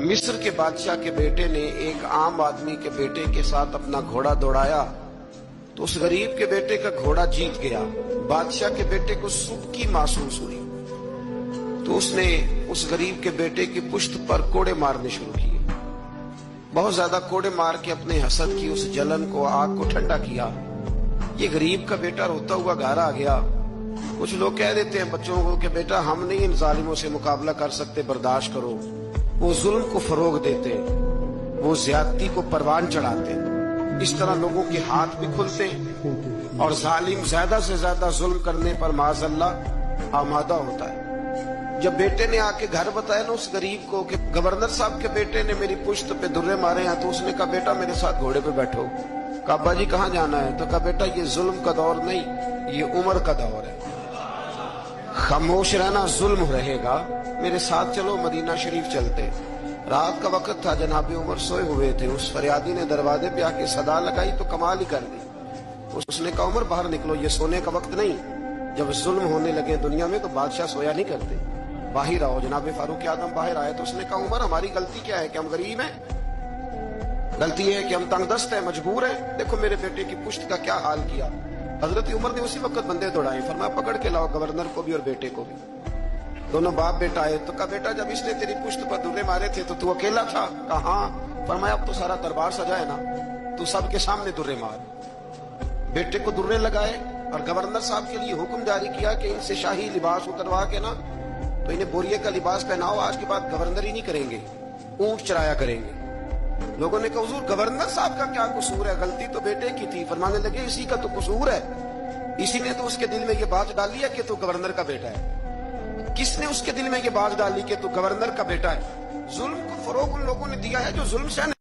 मिस्र के बादशाह के बेटे ने एक आम आदमी के बेटे के साथ अपना घोड़ा दौड़ाया तो उस गरीब के बेटे का घोड़ा जीत गया। बादशाह के बेटे को सुबकी महसूस हुई तो उसने उस गरीब के बेटे की पुश्त पर कोड़े मारने शुरू किए। बहुत ज्यादा कोड़े मार के अपने हसद की उस जलन को, आग को ठंडा किया। ये गरीब का बेटा रोता हुआ घर आ गया। कुछ लोग कह देते हैं बच्चों को कि बेटा हम नहीं इन जालिमों से मुकाबला कर सकते, बर्दाश्त करो। वो जुल्म को फरोग देते, वो ज्यादती को परवान चढ़ाते। इस तरह लोगों के हाथ भी खुलते और जालिम ज्यादा से ज्यादा जुल्म करने पर माज़अल्लाह आमादा होता है। जब बेटे ने आके घर बताया ना उस गरीब को कि गवर्नर साहब के बेटे ने मेरी पुश्त पे दुर्रे मारे हैं, तो उसने कहा बेटा मेरे साथ घोड़े पे बैठो। कहा अब्बा जी कहाँ जाना है? तो कहा बेटा ये जुल्म का दौर नहीं, ये उम्र का दौर है। खामोश रहना जुल्म रहेगा, मेरे साथ चलो मदीना शरीफ चलते। रात का वक्त था, जनाबे उमर सोए हुए थे। उस फरियादी ने दरवाजे पे आके सदा लगाई तो कमाल ही कर दी। उसने कहा उमर बाहर निकलो, ये सोने का वक्त नहीं। जब जुल्म होने लगे दुनिया में तो बादशाह सोया नहीं करते, बाहर आओ। जनाबे फारूक आदम बाहर आए तो उसने कहा उमर हमारी गलती क्या है कि हम गरीब हैं? गलती है कि हम तंगदस्त है, मजबूर है। देखो मेरे बेटे की पुश्त का क्या हाल किया। हजरत उमर ने उसी वक्त बंदे दौड़ाए, फरमाया पकड़ के लाओ गवर्नर को भी और बेटे को भी। दोनों बाप बेटा आए तो कहा बेटा जब इसने तेरी पुश्त पर दुर्रे मारे थे तो तू अकेला था? कहा हाँ। फरमाया अब तो सारा दरबार सजा है ना, तू सबके सामने दुर्रे मार। बेटे को दुर्रे लगाए और गवर्नर साहब के लिए हुक्म जारी किया कि इनसे शाही लिबास उतरवा के ना तो इन्हें बोरिये का लिबास पहनाओ। आज के बाद गवर्नर ही नहीं करेंगे, ऊंट चराया करेंगे। लोगों ने कहा हुजूर गवर्नर साहब का क्या कसूर है? गलती तो बेटे की थी। फरमाने लगे इसी का तो कसूर है, इसी ने तो उसके दिल में ये बात डाली है कि तू गवर्नर का बेटा है। किसने उसके दिल में ये बात डाली कि तू गवर्नर का बेटा है? जुल्म को फरोग उन लोगों ने दिया है जो जुल्म सहन